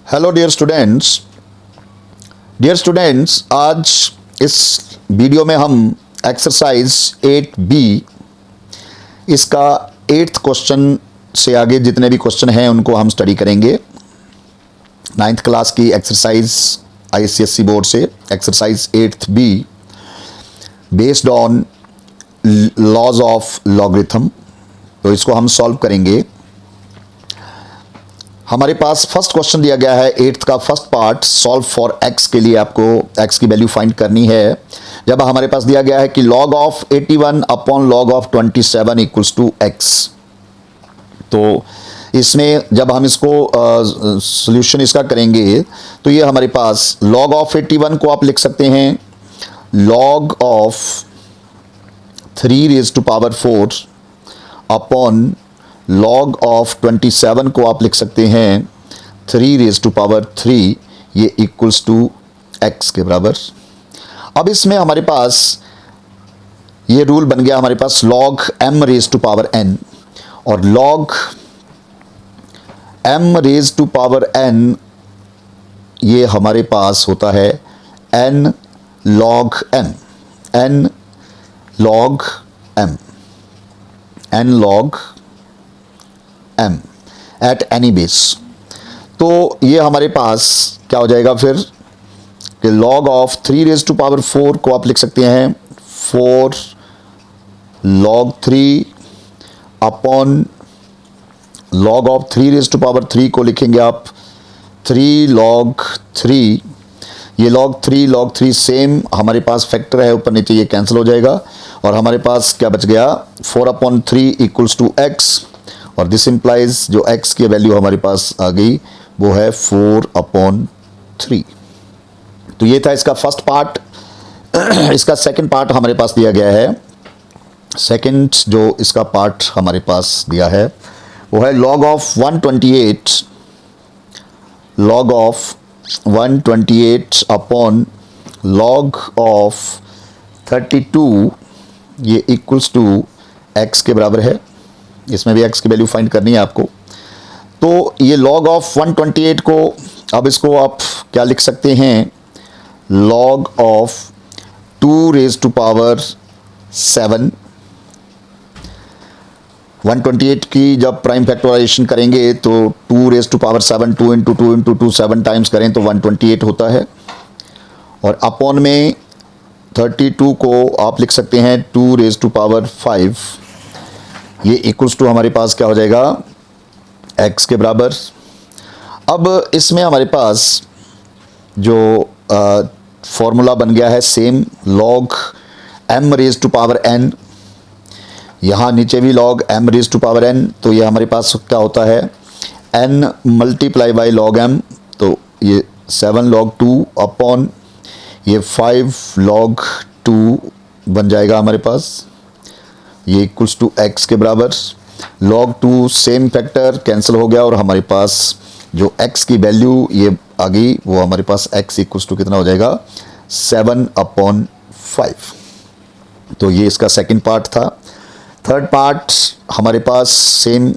Hello dear students, आज इस video में हम एक्सरसाइज 8B इसका 8th क्वेश्चन से आगे जितने भी क्वेश्चन हैं उनको हम स्टडी करेंगे। 9th क्लास की एक्सरसाइज ICSE बोर्ड से exercise 8B based on laws of logarithm. तो इसको हम सॉल्व करेंगे। हमारे पास फर्स्ट क्वेश्चन दिया गया है 8th का first part, solve for x के लिए आपको x की वैल्यू फाइंड करनी है। जब हमारे पास दिया गया है कि log of 81 upon log of 27 equals to x, तो इसमें जब हम इसको सॉल्यूशन इसका करेंगे तो ये हमारे पास log ऑफ 81 को आप लिख सकते हैं log of 3 raise to power 4 upon log of 27 को आप लिख सकते हैं 3 रेज़ टू पावर 3, ये इक्वल्स टू x के बराबर। अब इसमें हमारे पास ये रूल बन गया, हमारे पास log m raise to power n और log m raise to power n ये हमारे पास होता है n log m, n log m, n log m eight any base. तो ये हमारे पास क्या हो जाएगा फिर कि log of 3 raise to power 4 को आप लिख सकते हैं 4 log 3 upon log of 3 raise to power 3 को लिखेंगे आप 3 log 3। ये log 3 सेम हमारे पास फैक्टर है, ऊपर नीचे ये कैंसिल हो जाएगा और हमारे पास क्या बच गया 4 अपॉन 3 इक्वल्स टू x, और दिस इंप्लाइज जो x की वैल्यू हमारे पास आ गई वो है 4 अपॉन 3। तो ये था इसका फर्स्ट पार्ट। इसका सेकंड पार्ट हमारे पास दिया गया है। सेकंड जो इसका पार्ट हमारे पास दिया है वो है log of 128, log of 128 upon log of 32, ये इक्वल्स टू x के बराबर है। इसमें भी x की वैल्यू फाइंड करनी है आपको। तो ये log ऑफ 128 को अब इसको आप क्या लिख सकते हैं log of 2 raise to power 7। 128 की जब प्राइम फैक्टराइजेशन करेंगे तो 2 raise to power 7, 2 into 2 into 2 7 times करें तो 128 होता है, और अपॉन में 32 को आप लिख सकते हैं 2 रेज़ टू पावर 5, ये इक्वल्स टू हमारे पास क्या हो जाएगा x के बराबर। अब इसमें हमारे पास जो फॉर्मूला बन गया है same log m raise to power n, यहाँ नीचे भी log m raise to power n, तो ये हमारे पास क्या होता है n multiply by log m, तो ये 7 log 2 अपॉन ये 5 log 2 बन जाएगा हमारे पास, ये इक्वल्स टू x के बराबर। log 2 सेम फैक्टर कैंसिल हो गया और हमारे पास जो x की वैल्यू ये आ गई वो हमारे पास x इक्वल्स टू कितना हो जाएगा 7 अपॉन 5। तो ये इसका सेकंड पार्ट था। थर्ड पार्ट हमारे पास सेम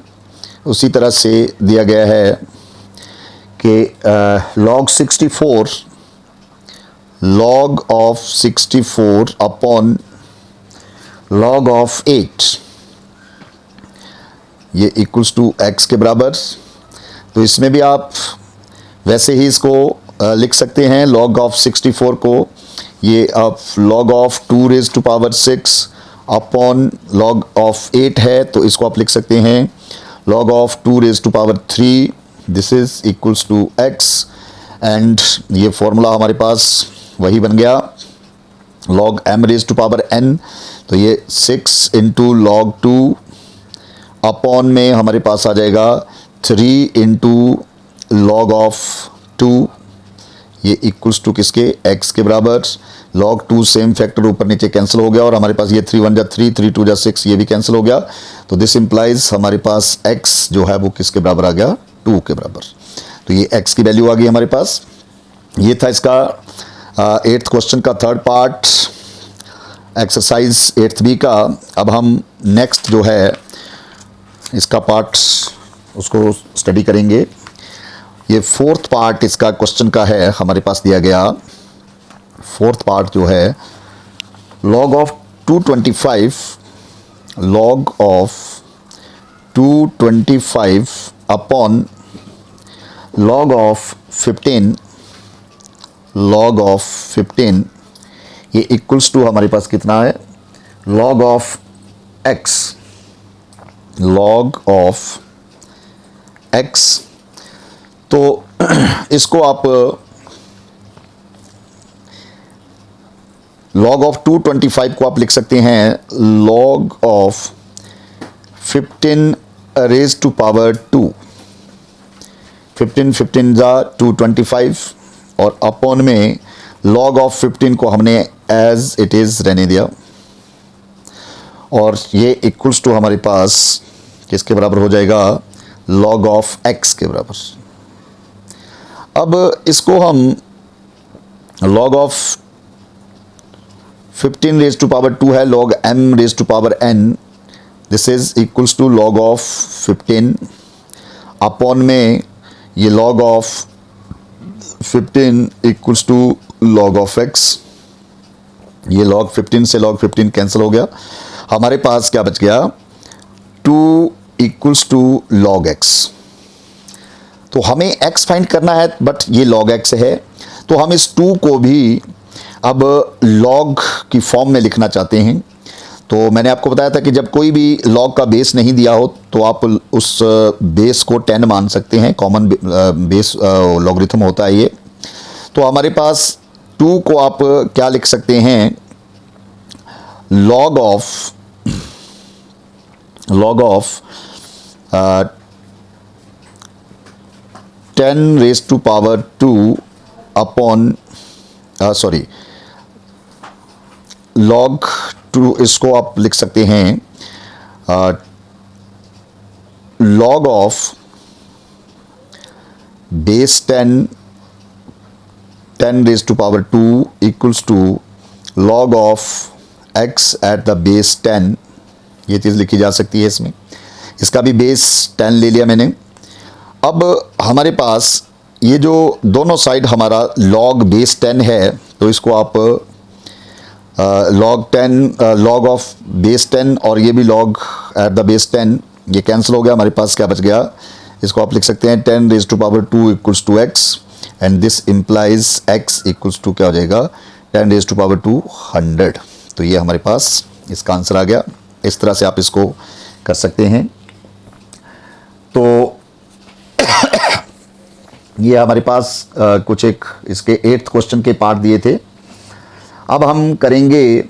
उसी तरह से दिया गया है कि log 64, log of 64 upon log of 8, ये इक्वल्स टू x के बराबर। तो इसमें भी आप वैसे ही इसको लिख सकते हैं log ऑफ 64 को, ये आप log of 2 raise to power 6 upon log of 8 है, तो इसको आप लिख सकते हैं log of 2 raise to power 3, this is equals to x, and ये फॉर्मूला हमारे पास वही बन गया log m raise to power n, तो ये 6 इंटू log 2 अपॉन में हमारे पास आ जाएगा 3 इंटू log ऑफ 2, ये इक्वल्स टू किसके x के बराबर। log 2 सेम फैक्टर ऊपर नीचे कैंसिल हो गया और हमारे पास ये 3 1 जा 3, 3 2 जा 6, ये भी कैंसिल हो गया। तो दिस इंप्लाइज हमारे पास x जो है वो किसके बराबर आ गया 2 के बराबर। तो ये x की वैल्यू आ गई हमारे पास। ये था इसका 8th क्वेश्चन का थर्ड पार्ट एक्सरसाइज 8B का। अब हम नेक्स्ट जो है इसका पार्ट उसको स्टडी करेंगे। ये फोर्थ पार्ट इसका क्वेश्चन का है, हमारे पास दिया गया फोर्थ पार्ट जो है log of 225 log of 225 upon log of 15 log of 15 ये इक्वल्स टू हमारे पास कितना है log of x log of x। तो इसको आप log of 225 को आप लिख सकते हैं log of 15 raised to power 2। 15 15 जा 225 और अपॉन में log of 15 को हमने एज इट इज रहने दिया और ये इक्वल्स टू हमारे पास किसके बराबर हो जाएगा log of x के बराबर। अब इसको हम log of 15 raise to power 2 है log m raise to power n, this is equals to log of 15 upon में ये log of 15 equals to log of x। ये log 15 से log 15 कैंसिल हो गया, हमारे पास क्या बच गया 2 इक्वल्स टू log x। तो हमें x फाइंड करना है बट ये log x है, तो हम इस 2 को भी अब log की फॉर्म में लिखना चाहते हैं। तो मैंने आपको बताया था कि जब कोई भी log का बेस नहीं दिया हो तो आप उस बेस को 10 मान सकते हैं, कॉमन बेस लॉगरिथम होता है ये। तो हमारे पास 2 को आप क्या लिख सकते हैं log of 10 raised to power 2 upon log 2, इसको आप लिख सकते हैं log of base 10 raised to power 2 equals to log of x at the base 10। ये चीज़ लिखी जा सकती है इसमें, इसका भी बेस 10 ले लिया मैंने। अब हमारे पास ये जो दोनों साइड हमारा log बेस 10 है तो इसको आप log ऑफ बेस 10 और ये भी log एट द बेस 10 ये कैंसिल हो गया, हमारे पास क्या बच गया, इसको आप लिख सकते हैं 10 raise to power 2 equals to x and this implies x equals to क्या हो जाएगा 10 रेज टू पावर 2 100। तो ये हमारे पास इसका आंसर आ गया। इस तरह से आप इसको कर सकते हैं। तो ये हमारे पास कुछ एक इसके 8th क्वेश्चन के पार्ट दिए थे। अब हम करेंगे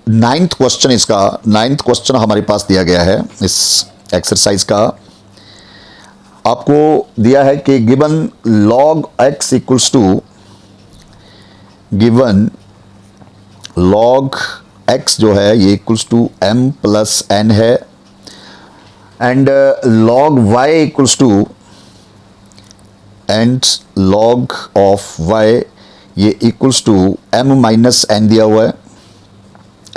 9th क्वेश्चन। इसका 9th क्वेश्चन हमारे पास दिया गया है इस एक्सरसाइज का। आपको दिया है कि given log x equals to given log x जो है ये equals to m plus n है and log y equals to and log of y ये equals to m minus n दिया हुआ है,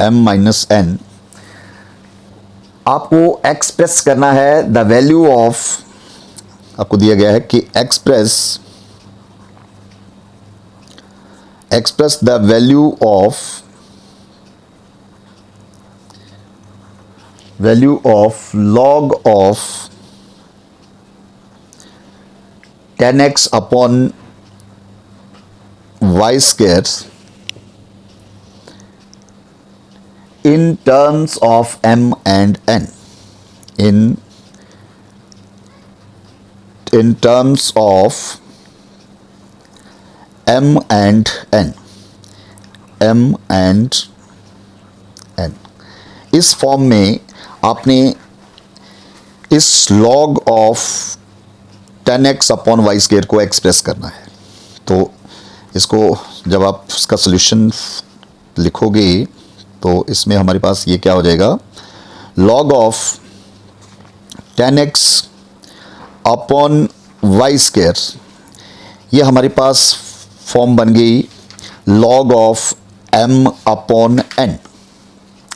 m माइनस n। आपको एक्सप्रेस करना है द वैल्यू ऑफ, आपको दिया गया है कि express the value of log of 10x upon y square in terms of m and n, in terms of m and n, इस फॉर्म में आपने इस log of 10x upon Y square को एक्सप्रेस करना है। तो इसको जब आप इसका सोल्यूशन लिखोगे तो इसमें हमारे पास ये क्या हो जाएगा log of 10x upon Y square, ये हमारे पास फॉर्म बन गई log of m upon n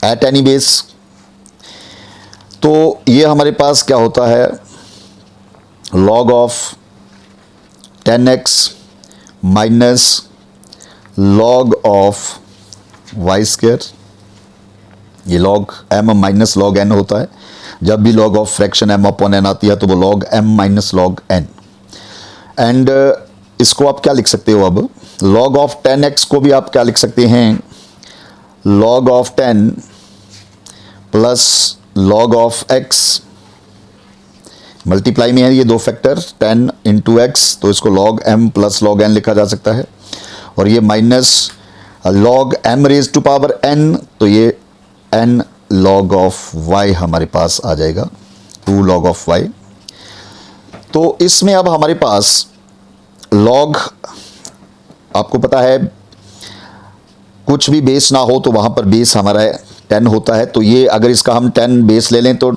at any base. तो ये हमारे पास क्या होता है log of 10x minus log of y square, ये log m minus log n होता है। जब भी log of fraction m upon n आती है तो वो log m minus log n। And इसको आप क्या लिख सकते हो, अब log ऑफ 10x को भी आप क्या लिख सकते हैं, log of 10 plus log of x, multiply में है ये दो फैक्टर 10 इंटू एक्स, तो इसको log m plus log n लिखा जा सकता है। और ये minus log m raise to power n, तो ये n log ऑफ y हमारे पास आ जाएगा, 2 log ऑफ y। तो इसमें अब हमारे पास log, आपको पता है कुछ भी बेस ना हो तो वहाँ पर बेस हमारा 10 होता है। तो ये अगर इसका हम 10 बेस ले लें तो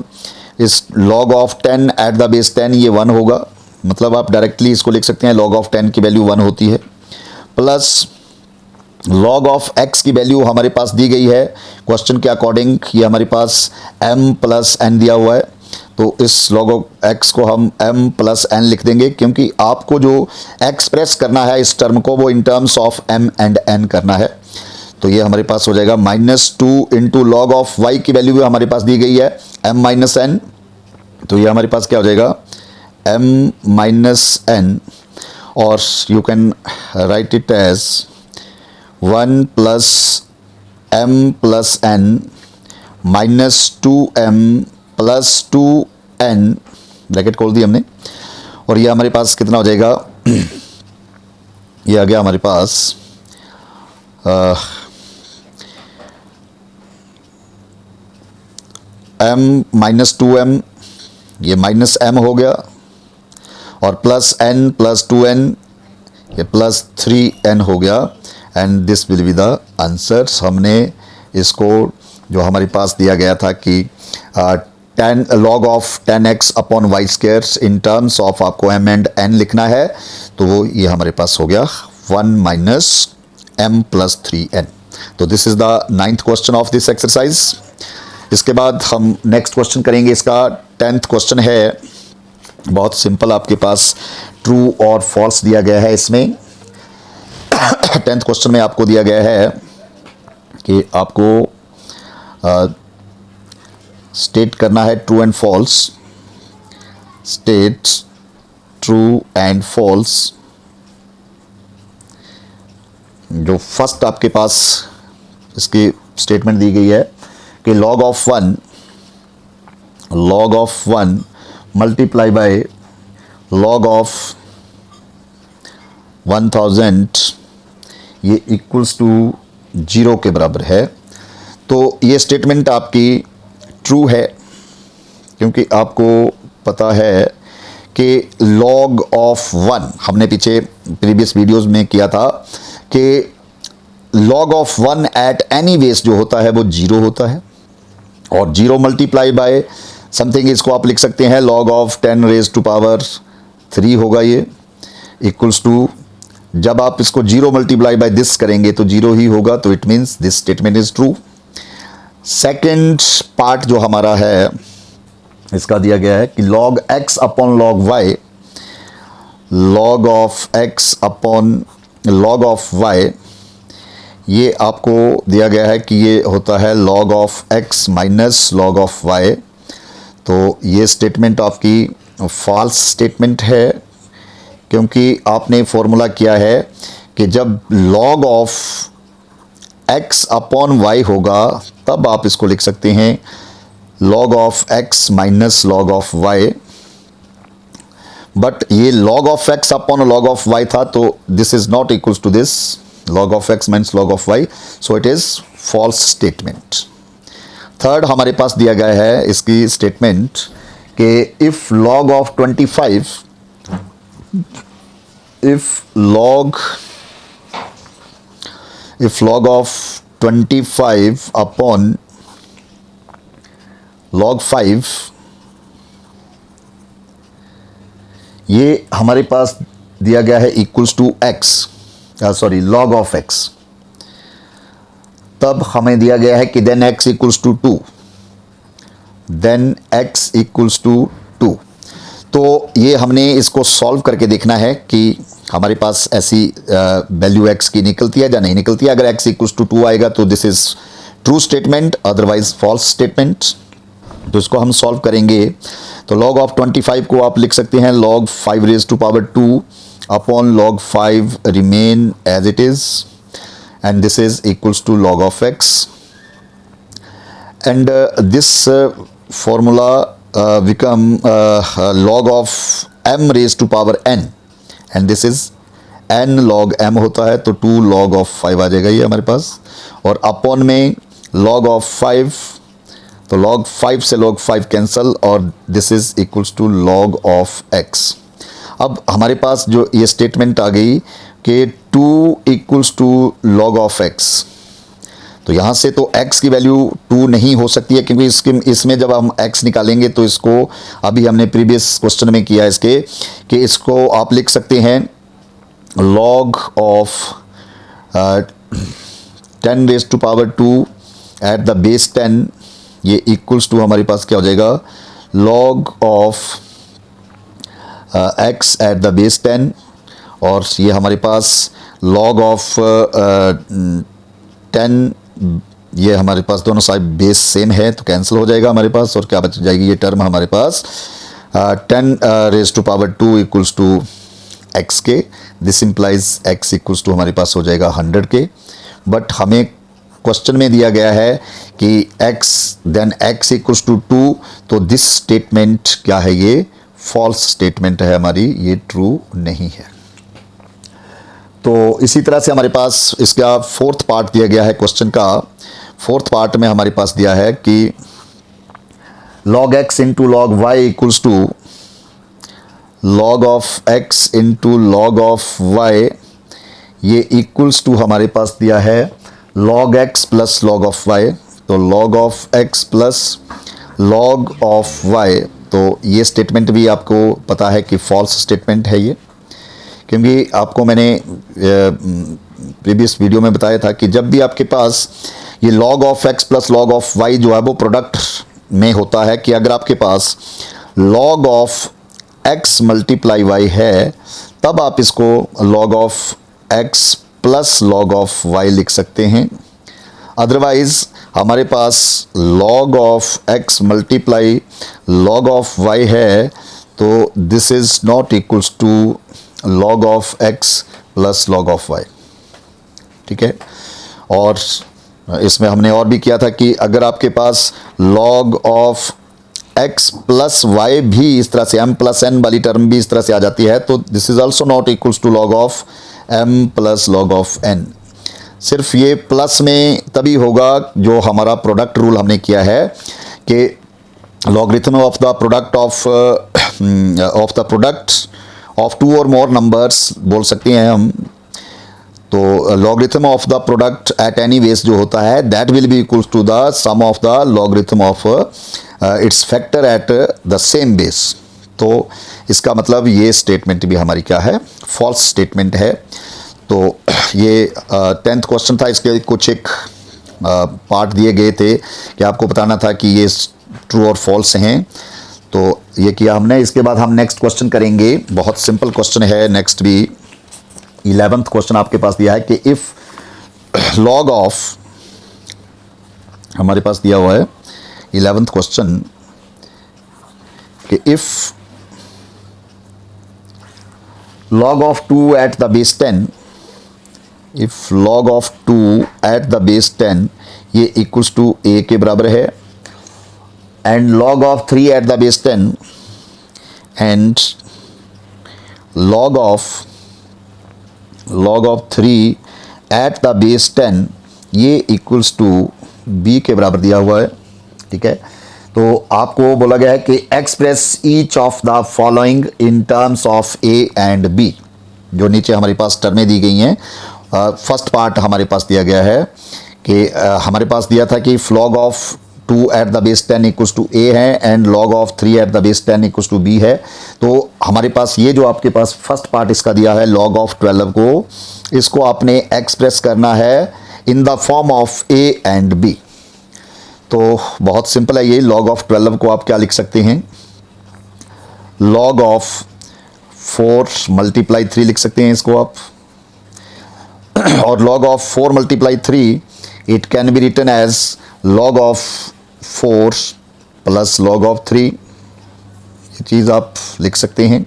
इस log of 10 eight the base 10 ये 1 होगा, मतलब आप डायरेक्टली इसको लिख सकते हैं log ऑफ 10 की वैल्यू 1 होती है। प्लस log ऑफ x की वैल्यू हमारे पास दी गई है क्वेश्चन के अकॉर्डिंग, ये हमारे पास m प्लस n दिया हुआ है, तो इस log ऑफ x को हम m प्लस n लिख देंगे, क्योंकि आपको जो एक्सप्रेस करना है इस टर्म को वो इन terms of m and n करना है। तो ये हमारे पास हो जाएगा -2 इंटू लॉग ऑफ y की वैल्यू हमारे पास दी गई है m माइनस n, तो ये हमारे पास क्या हो जाएगा m माइनस n, और you can write it as 1 plus m plus n minus 2m plus 2n, bracket खोल दी हमने, और ये हमारे पास कितना हो जाएगा, ये आ गया हमारे पास m माइनस 2m, ये माइनस m हो गया, और प्लस n प्लस 2n, ये प्लस 3n हो गया, and this will be the answer. हमने इसको जो हमारे पास दिया गया था कि 10 log of 10x upon Y square in terms of आपको m एंड n लिखना है, तो वो ये हमारे पास हो गया 1 माइनस m प्लस 3n। तो this is the 9th question of this exercise. इसके बाद हम नेक्स्ट क्वेश्चन करेंगे, इसका 10th क्वेश्चन है, बहुत सिंपल, आपके पास ट्रू और फॉल्स दिया गया है। इसमें 10th क्वेश्चन में आपको दिया गया है कि आपको स्टेट करना है true and false, state true and false. जो फर्स्ट आपके पास इसकी स्टेटमेंट दी गई है कि log of 1 multiply by log of 1000 ये इक्वल्स टू 0 के बराबर है। तो ये स्टेटमेंट आपकी ट्रू है, क्योंकि आपको पता है कि log ऑफ 1 हमने पीछे प्रीवियस वीडियोस में किया था कि log of 1 eight any base जो होता है वो 0 होता है, और 0 मल्टीप्लाई बाय समथिंग, इसको आप लिख सकते हैं log of 10 raise to power 3 होगा, ये इक्वल्स टू, जब आप इसको 0 मल्टीप्लाई बाय दिस करेंगे तो 0 ही होगा, तो it means this statement is true. Second part जो हमारा है इसका दिया गया है कि log x upon log y, log of x upon log of y, ये आपको दिया गया है कि ये होता है log of x minus log of y। तो ये स्टेटमेंट आपकी फॉल्स स्टेटमेंट है, क्योंकि आपने फॉर्मूला किया है कि जब log of x upon y होगा तब आप इसको लिख सकते हैं log of x minus log of y, but ये log of x upon log of y था, तो this is not equals to this log of x minus log of y, so it is false statement. Third हमारे पास दिया गया है इसकी statement कि if log of 25, if log of 25 upon log 5, ये हमारे पास दिया गया है equals to x, sorry log of x, तब हमें दिया गया है कि then x equals to 2, then x equals to 2। तो ये हमने इसको सॉल्व करके देखना है कि हमारे पास ऐसी वैल्यू x की निकलती है या नहीं निकलती है। अगर x इक्वल्स टू 2 आएगा तो this is true statement, otherwise false statement. तो इसको हम सॉल्व करेंगे। तो log ऑफ 25 को आप लिख सकते हैं log 5 raise to power 2 upon log 5 remain as it is, and this is equals to log of x, and this formula become log of m raised to power n, and this is n log m होता है, तो 2 log of 5 आ जाएगा ये हमारे पास, और upon में log of 5, तो log 5 से log 5 कैंसल, और this is equals to log of x। अब हमारे पास जो ये स्टेटमेंट आ गई कि 2 equals to log of x, तो यहाँ से तो x की वैल्यू 2 नहीं हो सकती है, क्योंकि इसमें जब हम x निकालेंगे तो इसको अभी हमने प्रीवियस क्वेश्चन में किया इसके कि इसको आप लिख सकते हैं log of 10 raise to power 2 at the base 10, ये इक्वल्स टू हमारे पास क्या हो जाएगा log of x eight the base 10, और ये हमारे पास log ऑफ 10, ये हमारे पास दोनों साइड बेस सेम है तो कैंसिल हो जाएगा हमारे पास, और क्या बच जाएगी ये टर्म हमारे पास 10 raise to power 2 equals to x के, this implies x equals to हमारे पास हो जाएगा 100 के। बट हमें क्वेश्चन में दिया गया है कि x then x equals to 2, तो दिस स्टेटमेंट क्या है, ये फॉल्स स्टेटमेंट है हमारी, ये ट्रू नहीं है। तो इसी तरह से हमारे पास इसका फोर्थ पार्ट दिया गया है क्वेश्चन का। फोर्थ पार्ट में हमारे पास दिया है कि log x into log y equals to log of x into log of y, ये इक्वल्स टू हमारे पास दिया है log x plus log of y, तो log of x plus log of y, तो ये स्टेटमेंट भी आपको पता है कि फॉल्स स्टेटमेंट है ये, क्योंकि आपको मैंने प्रीवियस वीडियो में बताया था कि जब भी आपके पास ये log of x plus log of y जो है वो प्रोडक्ट में होता है, कि अगर आपके पास log of x multiply y है तब आप इसको log of x plus log of y लिख सकते हैं। अदरवाइज हमारे पास log of x multiply log of y है, तो this is not equals to log of x plus log of y, ठीक है। और इसमें हमने और भी किया था कि अगर आपके पास log of x plus y भी इस तरह से m प्लस n वाली टर्म भी इस तरह से आ जाती है, तो this is also not equals to log of m plus log of n। सिर्फ ये प्लस में तभी होगा जो हमारा प्रोडक्ट रूल हमने किया है कि logarithm of the product of the product of 2 और मोर नंबर्स बोल सकते हैं हम। तो logarithm of the product at any base जो होता है that will be equals to the sum of the logarithm of its factor at the same base. तो इसका मतलब ये स्टेटमेंट भी हमारी क्या है, फॉल्स स्टेटमेंट है। तो ये 10th क्वेश्चन था, इसके कुछ एक पार्ट दिए गए थे कि आपको बताना था कि ये ट्रू और फॉल्स हैं, तो ये किया हमने। इसके बाद हम नेक्स्ट क्वेश्चन करेंगे, बहुत सिंपल क्वेश्चन है नेक्स्ट भी। 11th क्वेश्चन आपके पास दिया है कि इफ log ऑफ, हमारे पास दिया हुआ है 11th क्वेश्चन कि if log of 2 at the base 10, if log of 2 at the base 10 ये इक्वल्स टू a के बराबर है, and log of 3 at the base 10 and log of 3 at the base 10 ये इक्वल्स टू b के बराबर दिया हुआ है, ठीक है। तो आपको बोला गया है कि express each of the following in terms of a and b, जो नीचे हमारे पास टर्में दी गई हैं। फर्स्ट पार्ट हमारे पास दिया गया है कि हमारे पास दिया था कि log of 2 at the base 10 equals to a है and log of 3 at the base 10 equals to b है। तो हमारे पास ये जो आपके पास फर्स्ट पार्ट इसका दिया है log ऑफ 12 को, इसको आपने एक्सप्रेस करना है in the form of a and b। तो बहुत सिंपल है ये, log ऑफ 12 को आप क्या लिख सकते हैं, लॉग ऑफ 4 मल्टीप्लाई 3 लिख सकते हैं इसको आप, और log of 4 multiply 3 it can be written as log of 4 plus log of 3, ये चीज़ आप लिख सकते हैं।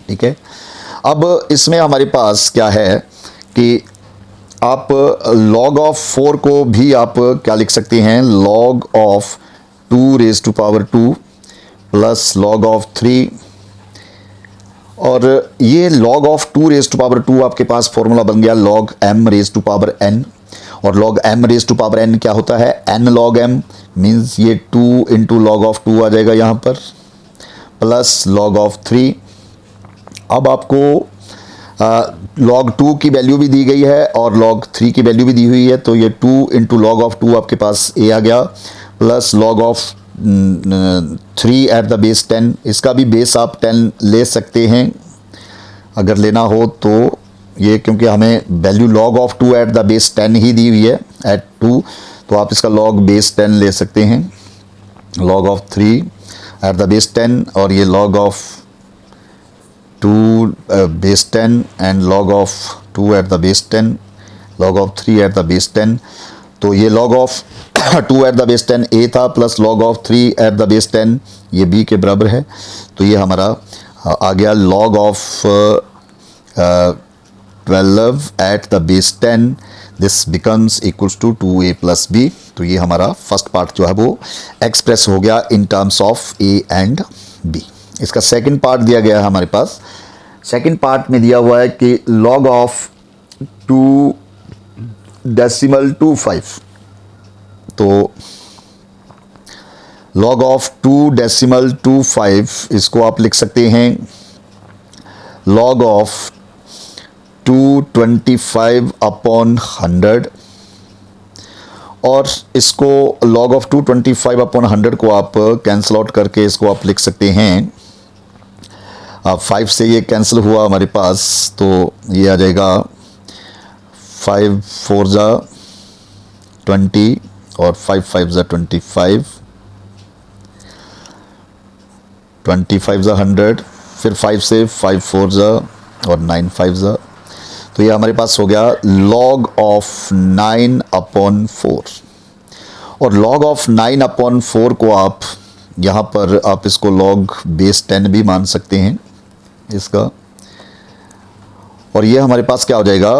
ठीक है, अब इसमें हमारे पास क्या है कि आप log of 4 को भी आप क्या लिख सकते हैं, log of 2 raised to power 2 plus log of 3, और ये log of 2 raise to power 2 आपके पास फॉर्मूला बन गया log m raise to power n, और log m raise to power n क्या होता है, n log m मीन्स ये 2 इंटू लॉग ऑफ 2 आ जाएगा यहाँ पर, प्लस log ऑफ 3। अब आपको log 2 की वैल्यू भी दी गई है और log 3 की वैल्यू भी दी हुई है, तो ये 2 इंटू लॉग ऑफ 2 आपके पास a आ गया, plus log of 3 at the base 10, इसका भी बेस आप 10 ले सकते हैं अगर लेना हो तो, ये क्योंकि हमें value log of 2 at the base 10 ही दी हुई है एट 2, तो आप इसका log बेस 10 ले सकते हैं, log of 3 at the base 10, और ये log of 2 base 10 and log of 2 at the base 10, log of 3 at the base 10, तो ये log of 2 at the base 10 a था, plus log of 3 at the base 10 ये b के बराबर है, तो ये हमारा आ गया log of 12 at the base 10, this becomes equals to 2a plus b। तो ये हमारा फर्स्ट पार्ट जो है वो एक्सप्रेस हो गया इन terms of a and b। इसका सेकंड पार्ट दिया गया है हमारे पास, सेकंड पार्ट में दिया हुआ है कि log ऑफ 2 डेसिमल 25, तो log ऑफ 2 डेसिमल 25 इसको आप लिख सकते हैं log ऑफ 225 अपॉन 100, और इसको log ऑफ 225 अपॉन 100 को आप कैंसिल आउट करके इसको आप लिख सकते हैं, 5 से ये कैंसिल हुआ हमारे पास, तो ये आ जाएगा 5 4 जा 20 और 5 5 जा 25, 25 जा 100, फिर 5 से 5 4 जा और 9 5 जा, तो ये हमारे पास हो गया log ऑफ 9 अपॉन 4, और log ऑफ 9 अपॉन 4 को आप यहाँ पर आप इसको log बेस 10 भी मान सकते हैं इसका, और ये हमारे पास क्या हो जाएगा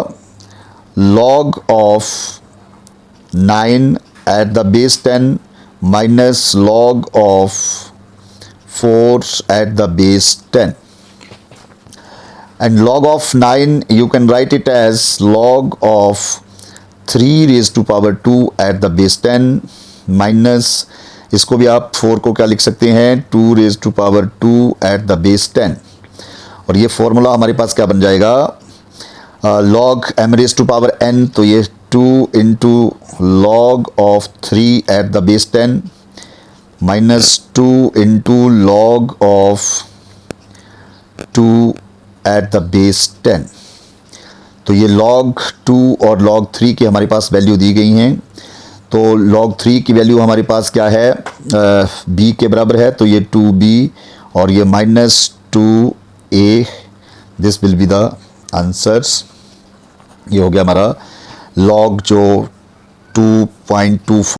log of 9 eight the base 10 minus log of 4 eight the base 10, and log of 9 you can write it as log of 3 raised to power 2 at the base 10 minus, इसको भी आप 4 को क्या लिख सकते हैं 2 raised to power 2 at the base 10, और ये फॉर्मूला हमारे पास क्या बन जाएगा log m raised to power n, तो ये 2 into log of 3 at the base 10 minus 2 into log of 2 at the base 10, तो ये log 2 और log 3 की हमारे पास वैल्यू दी गई हैं, तो log 3 की वैल्यू हमारे पास क्या है b के बराबर है, तो ये 2b और ये minus 2a, this will be the answers. ये हो गया हमारा log जो 2.24